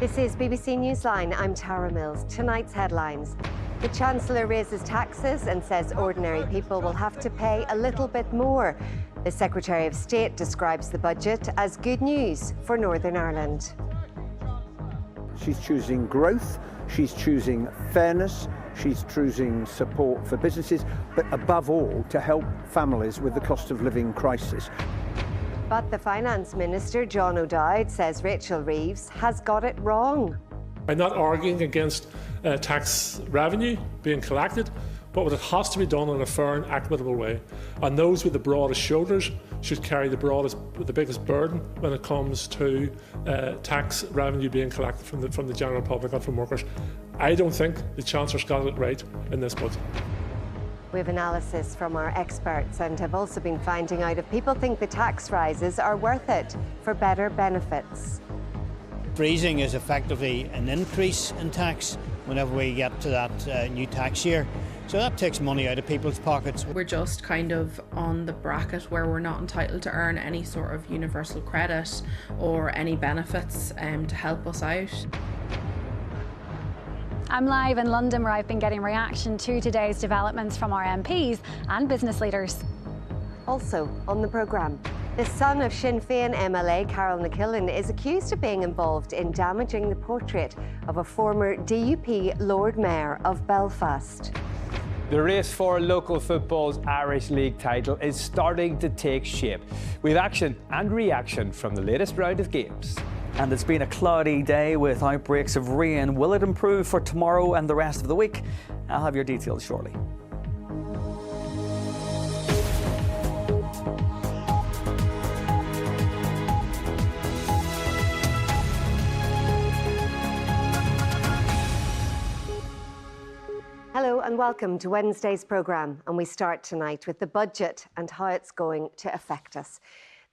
This is BBC Newsline. I'm Tara Mills. Tonight's headlines. The Chancellor raises taxes and says ordinary people will have to pay a little bit more. The Secretary of State describes the budget as good news for Northern Ireland. She's choosing growth, she's choosing fairness, she's choosing support for businesses, but above all to help families with the cost of living crisis. But the Finance Minister, John O'Dowd, says Rachel Reeves has got it wrong. I'm not arguing against tax revenue being collected, but it has to be done in a fair and equitable way. And those with the broadest shoulders should carry the biggest burden when it comes to tax revenue being collected from the general public and from workers. I don't think the Chancellor's got it right in this budget. We have analysis from our experts and have also been finding out if people think the tax rises are worth it for better benefits. Freezing is effectively an increase in tax whenever we get to that new tax year. So that takes money out of people's pockets. We're just kind of on the bracket where we're not entitled to earn any sort of universal credit or any benefits to help us out. I'm live in London, where I've been getting reaction to today's developments from our MPs and business leaders. Also on the programme, the son of Sinn Féin MLA Carol McKillen is accused of being involved in damaging the portrait of a former DUP Lord Mayor of Belfast. The race for local football's Irish League title is starting to take shape, with action and reaction from the latest round of games. And it's been a cloudy day with outbreaks of rain. Will it improve for tomorrow and the rest of the week? I'll have your details shortly. Hello and welcome to Wednesday's programme, and we start tonight with the budget and how it's going to affect us.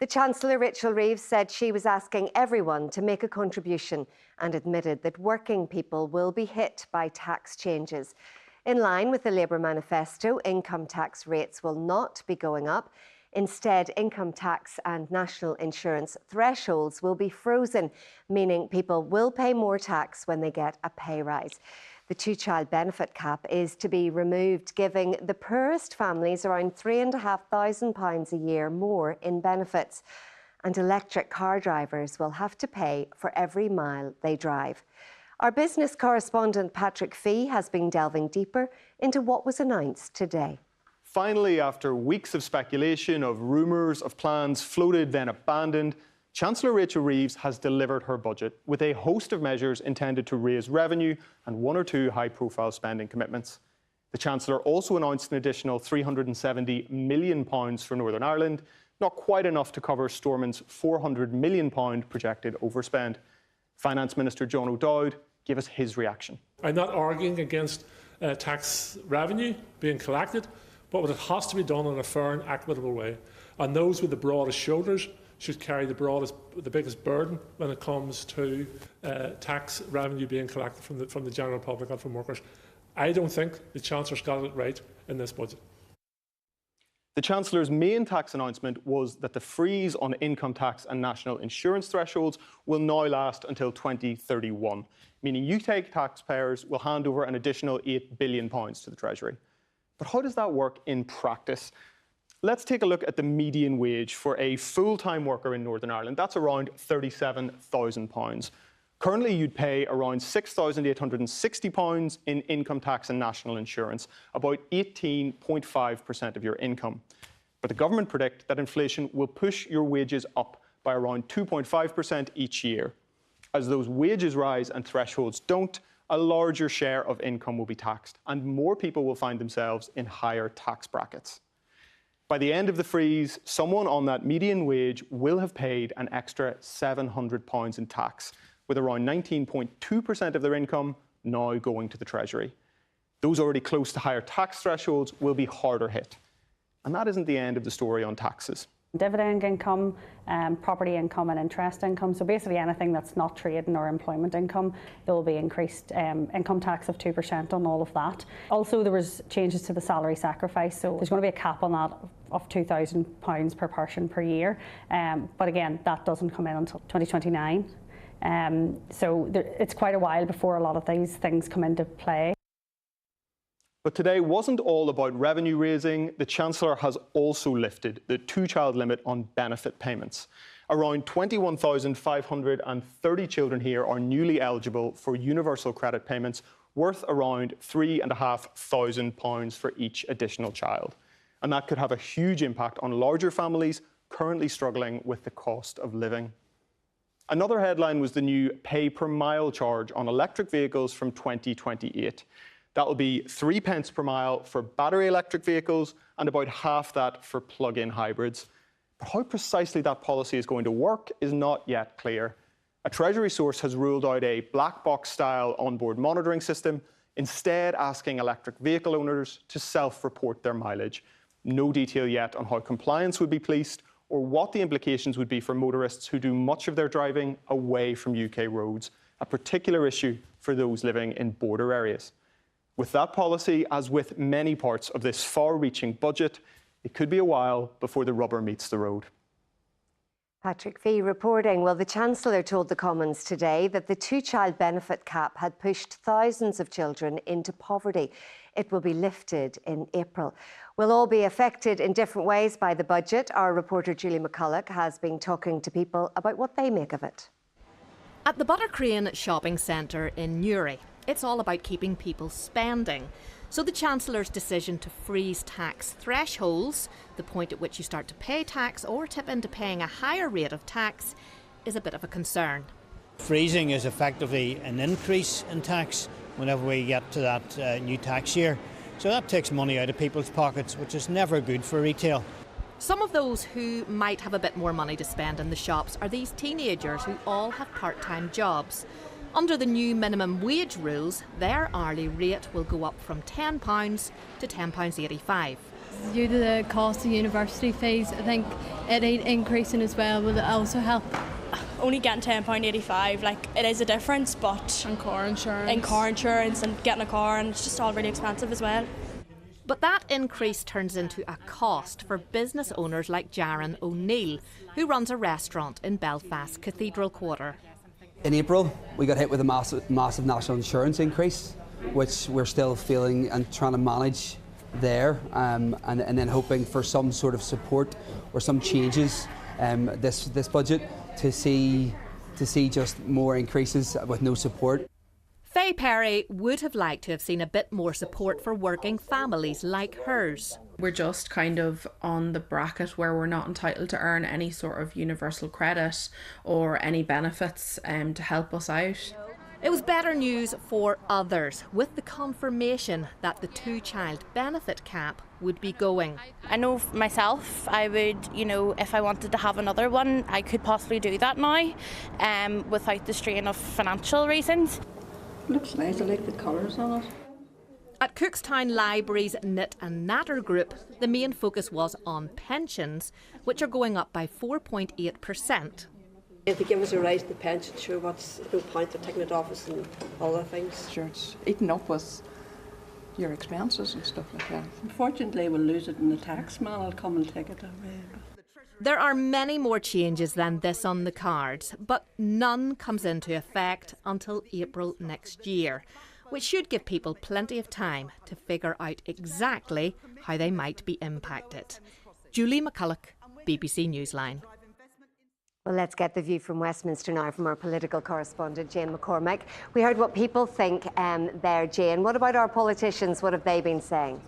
The Chancellor, Rachel Reeves, said she was asking everyone to make a contribution and admitted that working people will be hit by tax changes. In line with the Labour manifesto, income tax rates will not be going up. Instead, income tax and national insurance thresholds will be frozen, meaning people will pay more tax when they get a pay rise. The two-child benefit cap is to be removed, giving the poorest families around £3,500 a year more in benefits. And electric car drivers will have to pay for every mile they drive. Our business correspondent Patrick Fee has been delving deeper into what was announced today. Finally, after weeks of speculation, of rumours, of plans floated then abandoned, Chancellor Rachel Reeves has delivered her budget with a host of measures intended to raise revenue and one or two high-profile spending commitments. The Chancellor also announced an additional £370 million for Northern Ireland, not quite enough to cover Stormont's £400 million projected overspend. Finance Minister John O'Dowd gave us his reaction. I'm not arguing against tax revenue being collected, but it has to be done in a fair and equitable way. And those with the broadest shoulders should carry the biggest burden when it comes to tax revenue being collected from the general public and from workers. I don't think the Chancellor's got it right in this budget. The Chancellor's main tax announcement was that the freeze on income tax and national insurance thresholds will now last until 2031, meaning UK taxpayers will hand over an additional £8 billion to the Treasury. But how does that work in practice? Let's take a look at the median wage for a full-time worker in Northern Ireland. That's around £37,000. Currently, you'd pay around £6,860 in income tax and national insurance, about 18.5% of your income. But the government predict that inflation will push your wages up by around 2.5% each year. As those wages rise and thresholds don't, a larger share of income will be taxed, and more people will find themselves in higher tax brackets. By the end of the freeze, someone on that median wage will have paid an extra £700 in tax, with around 19.2% of their income now going to the Treasury. Those already close to higher tax thresholds will be harder hit. And that isn't the end of the story on taxes. Dividend income, property income and interest income. So basically anything that's not trading or employment income, there will be increased income tax of 2% on all of that. Also there was changes to the salary sacrifice, so there's going to be a cap on that of £2,000 per person per year. But again, that doesn't come in until 2029. It's quite a while before a lot of these things come into play. But today wasn't all about revenue raising. The Chancellor has also lifted the two-child limit on benefit payments. Around 21,530 children here are newly eligible for universal credit payments worth around £3,500 for each additional child. And that could have a huge impact on larger families currently struggling with the cost of living. Another headline was the new pay per mile charge on electric vehicles from 2028. That will be 3 pence per mile for battery electric vehicles and about half that for plug-in hybrids. But how precisely that policy is going to work is not yet clear. A Treasury source has ruled out a black box style onboard monitoring system, instead asking electric vehicle owners to self-report their mileage. No detail yet on how compliance would be policed or what the implications would be for motorists who do much of their driving away from UK roads, a particular issue for those living in border areas. With that policy, as with many parts of this far-reaching budget, it could be a while before the rubber meets the road. Patrick Fee reporting. Well, the Chancellor told the Commons today that the two-child benefit cap had pushed thousands of children into poverty. It will be lifted in April. We'll all be affected in different ways by the budget. Our reporter Julie McCulloch has been talking to people about what they make of it. At the Buttercrane shopping centre in Newry, it's all about keeping people spending. So the Chancellor's decision to freeze tax thresholds, the point at which you start to pay tax or tip into paying a higher rate of tax, is a bit of a concern. Freezing is effectively an increase in tax whenever we get to that new tax year. So that takes money out of people's pockets, which is never good for retail. Some of those who might have a bit more money to spend in the shops are these teenagers who all have part-time jobs. Under the new minimum wage rules, their hourly rate will go up from £10 to £10.85. Due to the cost of university fees, I think it increasing as well will also help. Only getting £10.85, it is a difference, but... And car insurance. And car insurance and getting a car, and it's just all really expensive as well. But that increase turns into a cost for business owners like Jaron O'Neill, who runs a restaurant in Belfast's Cathedral Quarter. In April, we got hit with a massive national insurance increase, which we're still feeling and trying to manage there, and then hoping for some sort of support or some changes this budget to see just more increases with no support. Faye Perry would have liked to have seen a bit more support for working families like hers. We're just kind of on the bracket where we're not entitled to earn any sort of universal credit or any benefits to help us out. It was better news for others, with the confirmation that the two-child benefit cap would be going. I know myself, I would, if I wanted to have another one, I could possibly do that now without the strain of financial reasons. Looks nice, I like the colours on it. At Cookstown Library's Knit and Natter group, the main focus was on pensions, which are going up by 4.8%. If they give us a rise in the pension, sure, what's no point of taking it off us and other things. Sure, it's eaten up with your expenses and stuff like that. Unfortunately, we'll lose it in the tax man. I'll come and take it away. There are many more changes than this on the cards, but none comes into effect until April next year, which should give people plenty of time to figure out exactly how they might be impacted. Julie McCulloch, BBC Newsline. Well, let's get the view from Westminster now from our political correspondent, Jane McCormick. We heard what people think there, Jane. What about our politicians? What have they been saying?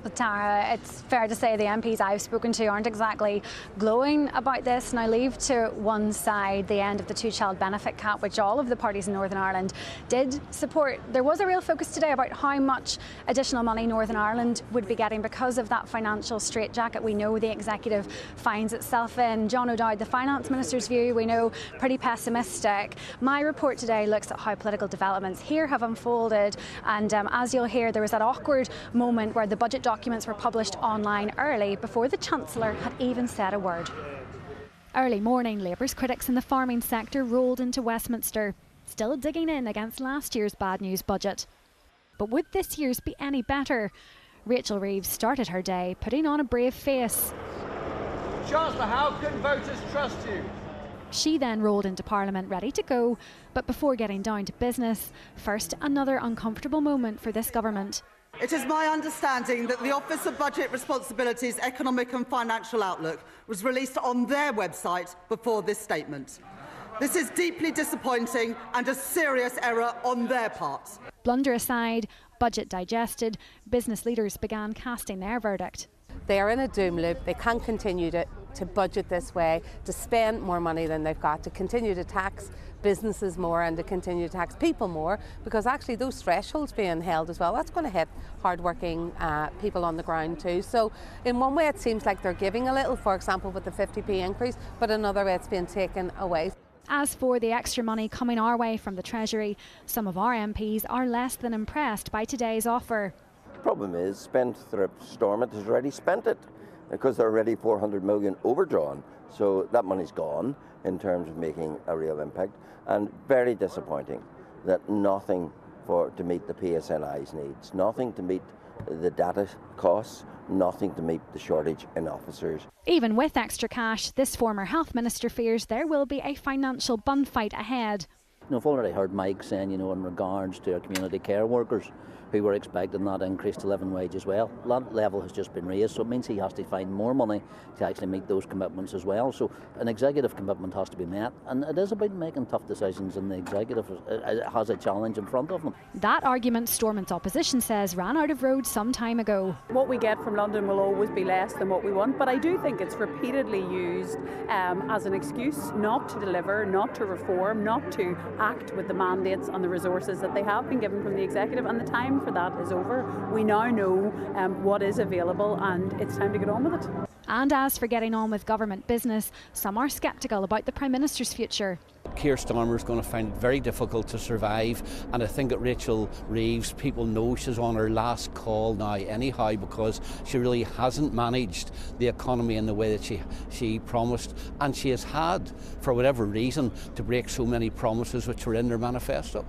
Well, Tara, it's fair to say the MPs I've spoken to aren't exactly glowing about this. Now, leave to one side the end of the two-child benefit cap, which all of the parties in Northern Ireland did support. There was a real focus today about how much additional money Northern Ireland would be getting because of that financial straitjacket we know the executive finds itself in. John O'Dowd, the finance minister's view, we know pretty pessimistic. My report today looks at how political developments here have unfolded, and as you'll hear, there was that awkward moment where the budget documents were published online early before the Chancellor had even said a word. Early morning, Labour's critics in the farming sector rolled into Westminster, still digging in against last year's bad news budget. But would this year's be any better? Rachel Reeves started her day putting on a brave face. Chancellor, how can voters trust you? She then rolled into Parliament ready to go, but before getting down to business, first another uncomfortable moment for this government. It is my understanding that the Office of Budget Responsibility's Economic and Financial Outlook was released on their website before this statement. This is deeply disappointing and a serious error on their part. Blunder aside, budget digested, business leaders began casting their verdict. They are in a doom loop. They can't continue to budget this way, to spend more money than they've got, to continue to tax businesses more and to continue to tax people more, because actually those thresholds being held as well, that's going to hit hard-working people on the ground too. So in one way it seems like they're giving a little, for example with the 50p increase, but another way it's being taken away. As for the extra money coming our way from the Treasury, some of our MPs are less than impressed by today's offer. The problem is spendthrift Stormont has already spent it because they're already 400 million overdrawn. So that money's gone in terms of making a real impact, and very disappointing that nothing to meet the PSNI's needs, nothing to meet the data costs, nothing to meet the shortage in officers. Even with extra cash, this former health minister fears there will be a financial bun fight ahead. I've already heard Mike saying, in regards to our community care workers who were expecting that increase to living wage as well. That level has just been raised, so it means he has to find more money to actually meet those commitments as well. So an executive commitment has to be met, and it is about making tough decisions, and the executive has a challenge in front of them. That argument, Stormont's opposition says, ran out of road some time ago. What we get from London will always be less than what we want, but I do think it's repeatedly used as an excuse not to deliver, not to reform, not to act with the mandates and the resources that they have been given from the executive, and the time for that is over. We now know what is available, and it's time to get on with it. And as for getting on with government business, some are sceptical about the Prime Minister's future. Keir Starmer is going to find it very difficult to survive, and I think that Rachel Reeves, people know she's on her last call now anyhow, because she really hasn't managed the economy in the way that she promised, and she has had, for whatever reason, to break so many promises which were in their manifesto.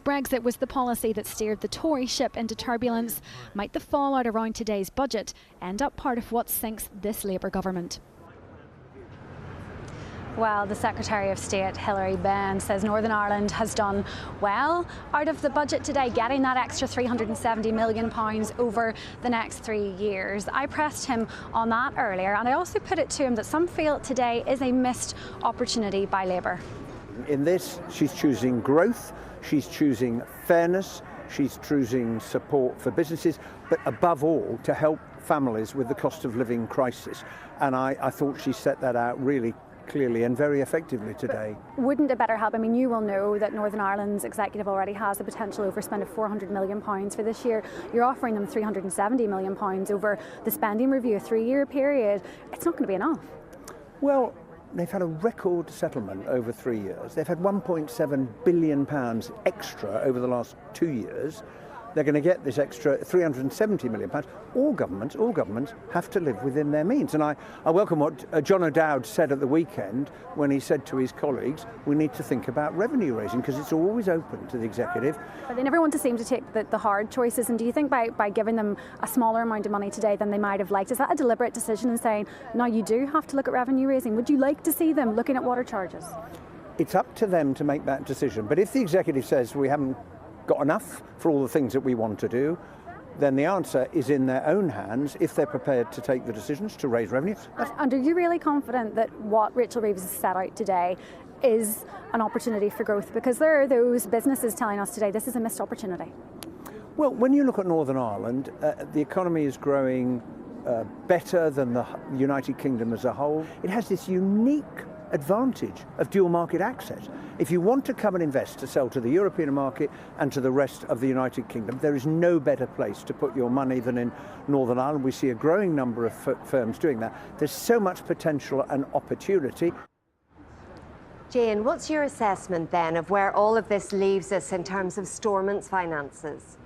Brexit was the policy that steered the Tory ship into turbulence. Might the fallout around today's budget end up part of what sinks this Labour government? Well, the Secretary of State, Hilary Benn, says Northern Ireland has done well out of the budget today, getting that extra £370 million over the next 3 years. I pressed him on that earlier, and I also put it to him that some feel today is a missed opportunity by Labour. In this, she's choosing growth, she's choosing fairness, she's choosing support for businesses, but above all, to help families with the cost of living crisis. And I thought she set that out really clearly and very effectively today. Wouldn't it better help? I mean, you will know that Northern Ireland's executive already has a potential overspend of £400 million for this year. You're offering them £370 million over the spending review, a 3-year period. It's not going to be enough. Well, they've had a record settlement over 3 years. They've had £1.7 billion extra over the last 2 years. They're going to get this extra £370 million. All governments have to live within their means. And I welcome what John O'Dowd said at the weekend when he said to his colleagues, we need to think about revenue raising, because it's always open to the executive. But they never want to seem to take the hard choices. And do you think by giving them a smaller amount of money today than they might have liked, is that a deliberate decision in saying, no, you do have to look at revenue raising? Would you like to see them looking at water charges? It's up to them to make that decision. But if the executive says we haven't got enough for all the things that we want to do, then the answer is in their own hands if they're prepared to take the decisions to raise revenue. And are you really confident that what Rachel Reeves has set out today is an opportunity for growth? Because there are those businesses telling us today this is a missed opportunity. Well, when you look at Northern Ireland, the economy is growing better than the United Kingdom as a whole. It has this unique advantage of dual market access. If you want to come and invest to sell to the European market and to the rest of the United Kingdom, there is no better place to put your money than in Northern Ireland. We see a growing number of firms doing that. There's so much potential and opportunity. Jane, what's your assessment then of where all of this leaves us in terms of Stormont's finances?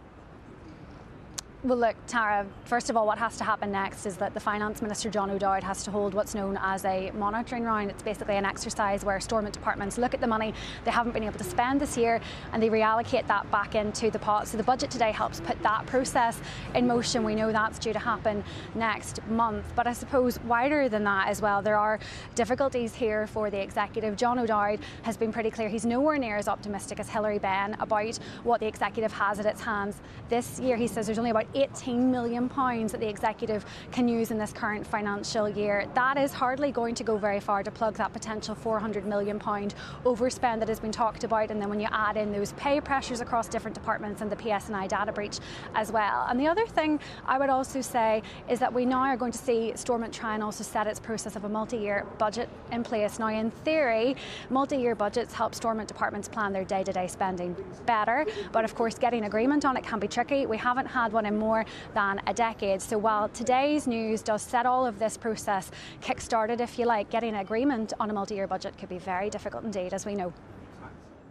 Well, look, Tara, first of all, what has to happen next is that the Finance Minister, John O'Dowd, has to hold what's known as a monitoring round. It's basically an exercise where Stormont departments look at the money they haven't been able to spend this year and they reallocate that back into the pot. So the budget today helps put that process in motion. We know that's due to happen next month. But I suppose wider than that as well, there are difficulties here for the executive. John O'Dowd has been pretty clear he's nowhere near as optimistic as Hilary Benn about what the executive has at its hands this year. He says there's only about £18 million that the executive can use in this current financial year. That is hardly going to go very far to plug that potential £400 million overspend that has been talked about. And then when you add in those pay pressures across different departments and the PSNI data breach as well. And the other thing I would also say is that we now are going to see Stormont try and also set its process of a multi-year budget in place. Now, in theory, multi-year budgets help Stormont departments plan their day-to-day spending better. But of course, getting agreement on it can be tricky. We haven't had one in more than a decade. So while today's news does set all of this process kick-started, if you like, getting agreement on a multi-year budget could be very difficult indeed, as we know.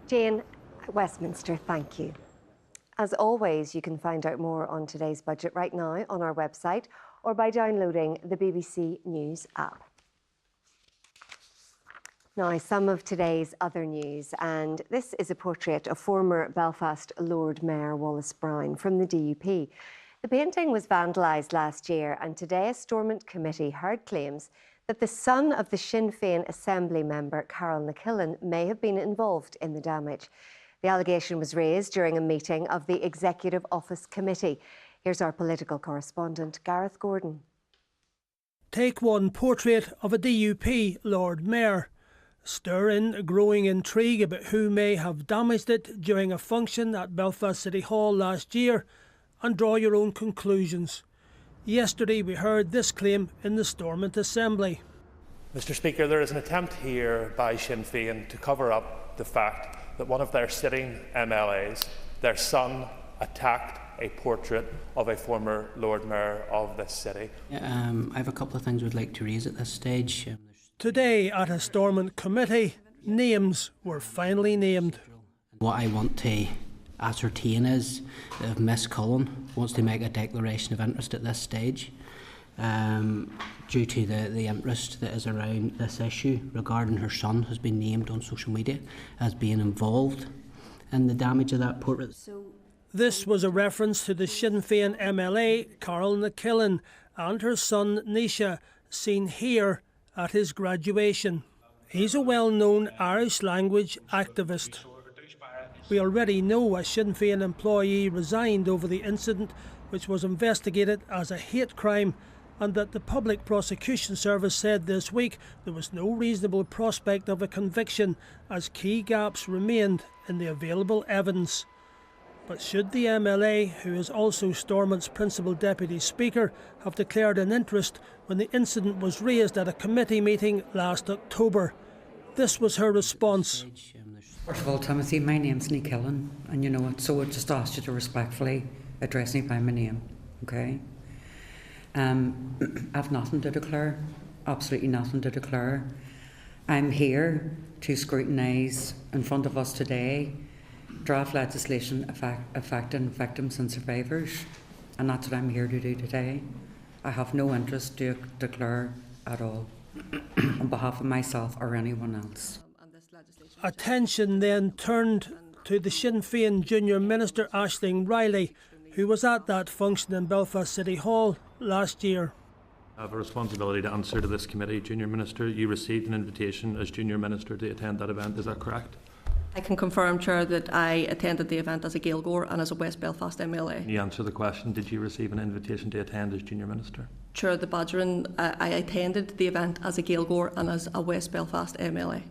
Jane, Westminster, thank you. As always, you can find out more on today's budget right now on our website or by downloading the BBC News app. Now, some of today's other news, and this is a portrait of former Belfast Lord Mayor Wallace Brown from the DUP. The painting was vandalised last year, and today a Stormont committee heard claims that the son of the Sinn Féin Assembly member Carol McKillen may have been involved in the damage. The allegation was raised during a meeting of the Executive Office Committee. Here's our political correspondent, Gareth Gordon. Take one portrait of a DUP Lord Mayor. Stir in a growing intrigue about who may have damaged it during a function at Belfast City Hall last year, and draw your own conclusions. Yesterday we heard this claim in the Stormont Assembly. Mr Speaker, there is an attempt here by Sinn Féin to cover up the fact that one of their sitting MLAs, their son, attacked a portrait of a former Lord Mayor of this city. I have a couple of things we'd like to raise at this stage. Today at a Stormont committee, names were finally named. What I want to ascertain is if Miss Cullen wants to make a declaration of interest at this stage, due to the interest that is around this issue regarding her son has been named on social media as being involved in the damage of that portrait. This was a reference to the Sinn Féin MLA Carol McKillen and her son Nisha, seen here at his graduation. He's a well-known Irish language activist. We already know a Sinn Féin employee resigned over the incident, which was investigated as a hate crime, and that the Public Prosecution Service said this week there was no reasonable prospect of a conviction as key gaps remained in the available evidence. But should the MLA, who is also Stormont's principal deputy speaker, have declared an interest when the incident was raised at a committee meeting last October? This was her response. First of all, Timothy, my name's Nick Killen, and you know it, so I just asked you to respectfully address me by my name, okay? I've nothing to declare, absolutely nothing to declare. I'm here to scrutinise in front of us today draft legislation affecting victims and survivors, and that's what I'm here to do today. I have no interest to declare at all on behalf of myself or anyone else. Attention then turned to the Sinn Féin Junior Minister Aisling Riley, who was at that function in Belfast City Hall last year. I have a responsibility to answer to this committee. Junior Minister, you received an invitation as Junior Minister to attend that event, is that correct? I can confirm, Chair, that I attended the event as a Gaeilgeoir and as a West Belfast MLA. Can you answer the question, did you receive an invitation to attend as Junior Minister? Chair, the Badgerin, I attended the event as a Gaeilgeoir and as a West Belfast MLA.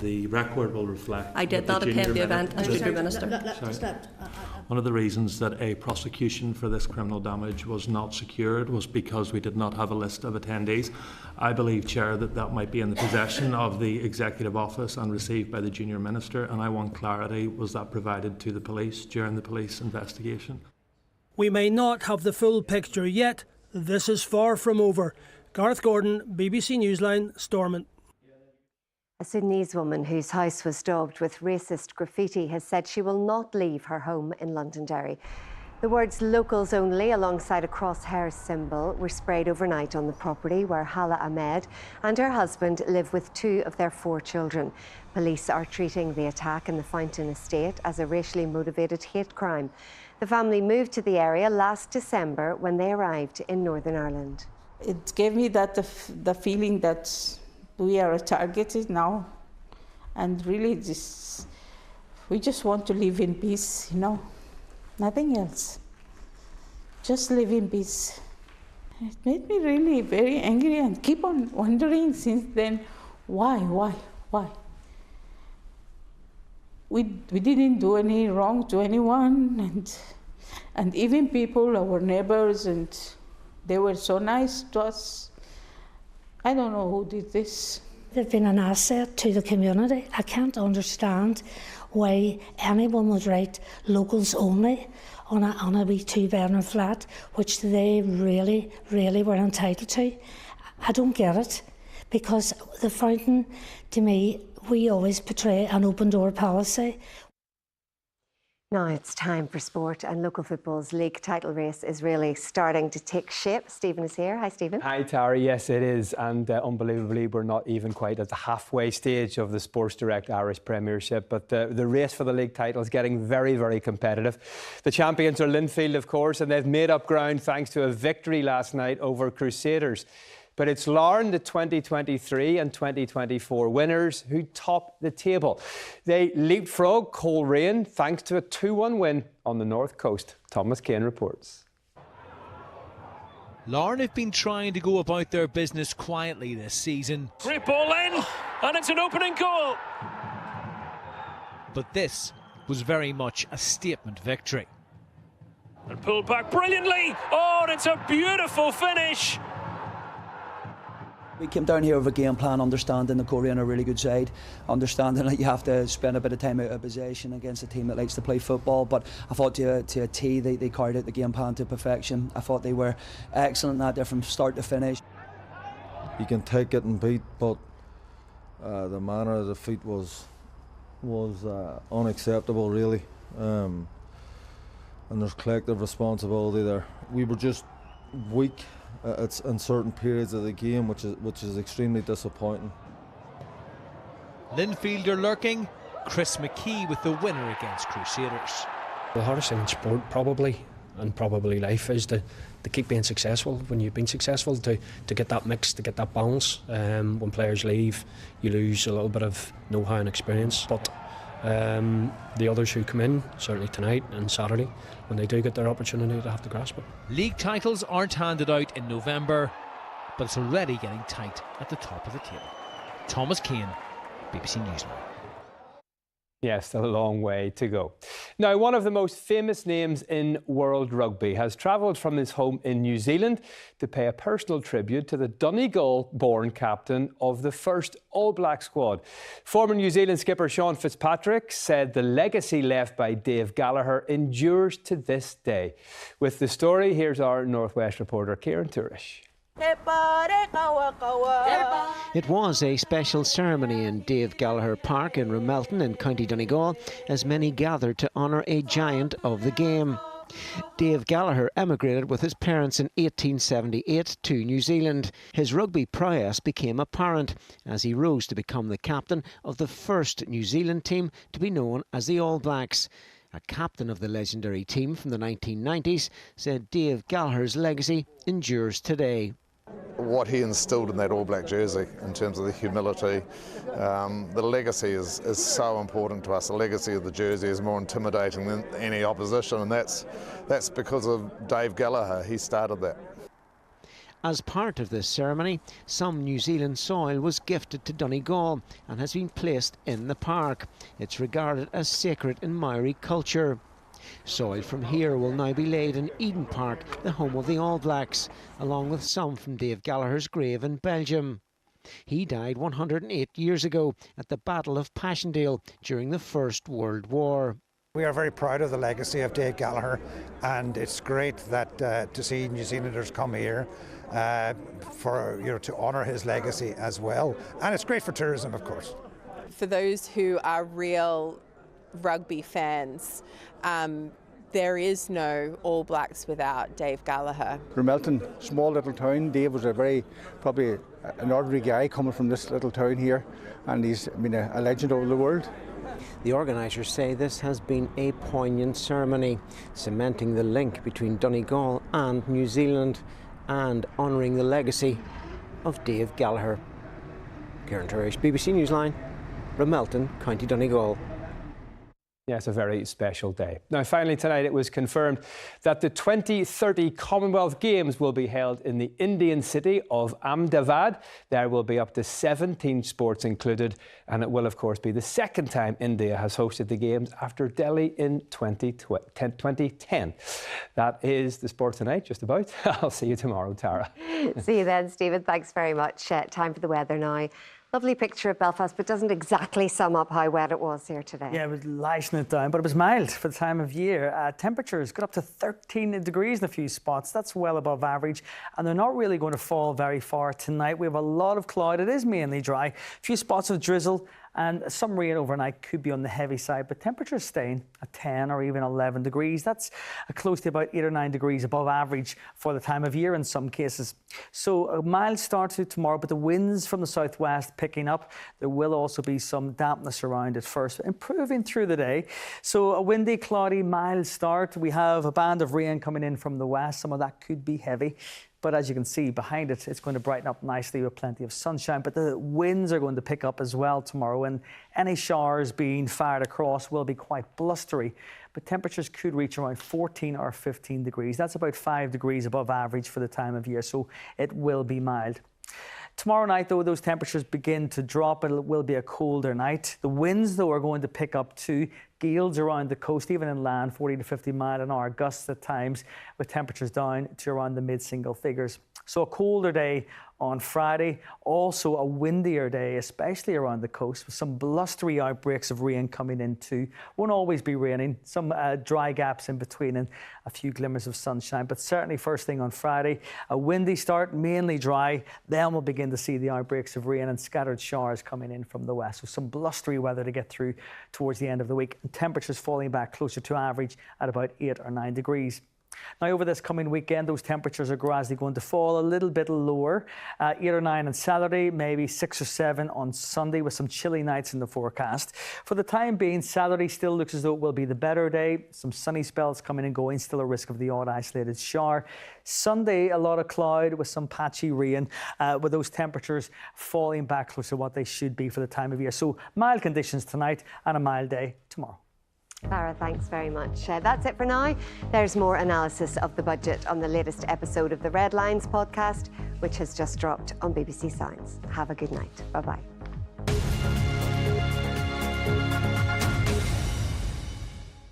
The record will reflect. I did not attend the event as Junior Minister. One of the reasons that a prosecution for this criminal damage was not secured was because we did not have a list of attendees. I believe, Chair, that might be in the possession of the Executive Office and received by the Junior Minister, and I want clarity, was that provided to the police during the police investigation? We may not have the full picture yet. This is far from over. Gareth Gordon, BBC Newsline, Stormont. A Sudanese woman whose house was daubed with racist graffiti has said she will not leave her home in Londonderry. The The words "locals only" alongside a crosshair symbol were sprayed overnight on the property where Hala Ahmed and her husband live with 2 of their 4 children. Police are treating the attack in the Fountain estate as a racially motivated hate crime. The family moved to the area last December when they arrived in Northern Ireland. It gave me the feeling that we are targeted now, and really we just want to live in peace, you know, nothing else. Just live in peace. It made me really very angry and keep on wondering since then, why? We didn't do any wrong to anyone, and even people, our neighbors, and they were so nice to us. I don't know who did this. They've been an asset to the community. I can't understand why anyone would write locals only on a wee 2-bedroom flat, which they really, really were entitled to. I don't get it, because the Fountain, to me, we always portray an open door policy. Now it's time for sport, and local football's league title race is really starting to take shape. Stephen is here. Hi, Stephen. Hi, Tara. Yes, it is. And unbelievably, we're not even quite at the halfway stage of the Sports Direct Irish Premiership. But the race for the league title is getting very, very competitive. The champions are Linfield, of course, and they've made up ground thanks to a victory last night over Crusaders. But it's Larne, the 2023 and 2024 winners, who top the table. They leapfrog Coleraine thanks to a 2-1 win on the North Coast. Thomas Kane reports. Larne have been trying to go about their business quietly this season. Great ball in, and it's an opening goal. But this was very much a statement victory. And pulled back brilliantly. Oh, and it's a beautiful finish. We came down here with a game plan, understanding the Coleraine are a really good side, understanding that you have to spend a bit of time out of possession against a team that likes to play football. But I thought to a T, they carried out the game plan to perfection. I thought they were excellent at it from start to finish. You can take it and beat, but the manner of defeat was unacceptable, really. And there's collective responsibility there. We were just weak in certain periods of the game, which is extremely disappointing. Linfield are lurking. Chris McKee with the winner against Crusaders. The hardest thing in sport probably life is to keep being successful. When you've been successful, to get that mix, to get that balance. When players leave, you lose a little bit of know-how and experience. But the others who come in, certainly tonight and Saturday, when they do get their opportunity, they have to grasp it. League titles aren't handed out in November, but it's already getting tight at the top of the table. Thomas Kane, BBC Newsline. Yes, a long way to go. Now, one of the most famous names in world rugby has travelled from his home in New Zealand to pay a personal tribute to the Donegal-born captain of the first All Black squad. Former New Zealand skipper Sean Fitzpatrick said the legacy left by Dave Gallagher endures to this day. With the story, here's our Northwest reporter, Kieran Turish. It was a special ceremony in Dave Gallagher Park in Ramelton in County Donegal as many gathered to honour a giant of the game. Dave Gallagher emigrated with his parents in 1878 to New Zealand. His rugby prowess became apparent as he rose to become the captain of the first New Zealand team to be known as the All Blacks. A captain of the legendary team from the 1990s said Dave Gallagher's legacy endures today. What he instilled in that All Black jersey in terms of the humility, the legacy is so important to us. The legacy of the jersey is more intimidating than any opposition, and that's because of Dave Gallagher. He started that. As part of this ceremony, some New Zealand soil was gifted to Donegal and has been placed in the park. It's regarded as sacred in Maori culture. Soil from here will now be laid in Eden Park, the home of the All Blacks, along with some from Dave Gallagher's grave in Belgium. He died 108 years ago at the Battle of Passchendaele during the First World War. We are very proud of the legacy of Dave Gallagher, and it's great that to see New Zealanders come here to honour his legacy as well. And it's great for tourism, of course. For those who are real rugby fans, there is no All Blacks without Dave Gallagher. Ramelton, small little town. Dave was probably an ordinary guy coming from this little town here, and he's been a legend over the world. The organisers say this has been a poignant ceremony, cementing the link between Donegal and New Zealand and honouring the legacy of Dave Gallagher. Kieran Turish, BBC Newsline, Ramelton, County Donegal. Yeah, it's a very special day. Now, finally tonight it was confirmed that the 2030 Commonwealth Games will be held in the Indian city of Ahmedabad. There will be up to 17 sports included, and it will, of course, be the second time India has hosted the Games after Delhi in 2010. That is the sport tonight, just about. I'll see you tomorrow, Tara. See you then, Stephen. Thanks very much. Time for the weather now. Lovely picture of Belfast, but doesn't exactly sum up how wet it was here today. Yeah, it was licing it down, but it was mild for the time of year. Temperatures got up to 13 degrees in a few spots. That's well above average, and they're not really going to fall very far tonight. We have a lot of cloud. It is mainly dry. A few spots of drizzle and some rain overnight could be on the heavy side, but temperatures staying at 10 or even 11 degrees. That's close to about 8 or 9 degrees above average for the time of year in some cases. So a mild start to tomorrow, but the winds from the southwest picking up. There will also be some dampness around at first, improving through the day. So a windy, cloudy, mild start. We have a band of rain coming in from the west. Some of that could be heavy. But as you can see behind it, it's going to brighten up nicely with plenty of sunshine. But the winds are going to pick up as well tomorrow, and any showers being fired across will be quite blustery. But temperatures could reach around 14 or 15 degrees. That's about 5 degrees above average for the time of year, so it will be mild. Tomorrow night, though, those temperatures begin to drop and it will be a colder night. The winds, though, are going to pick up too. Gales around the coast, even inland, 40 to 50 mile an hour gusts at times, with temperatures down to around the mid-single figures. So a colder day on Friday, also a windier day, especially around the coast, with some blustery outbreaks of rain coming in too. Won't always be raining, some dry gaps in between and a few glimmers of sunshine, but certainly first thing on Friday, a windy start, mainly dry. Then we'll begin to see the outbreaks of rain and scattered showers coming in from the west. So some blustery weather to get through towards the end of the week. And temperatures falling back closer to average at about 8 or 9 degrees. Now, over this coming weekend, those temperatures are gradually going to fall a little bit lower. 8 or 9 on Saturday, maybe 6 or 7 on Sunday, with some chilly nights in the forecast. For the time being, Saturday still looks as though it will be the better day. Some sunny spells coming and going, still a risk of the odd isolated shower. Sunday, a lot of cloud with some patchy rain, with those temperatures falling back closer to what they should be for the time of year. So mild conditions tonight and a mild day tomorrow. Clara, thanks very much. That's it for now. There's more analysis of the budget on the latest episode of the Red Lines podcast, which has just dropped on BBC Sounds. Have a good night. Bye-bye.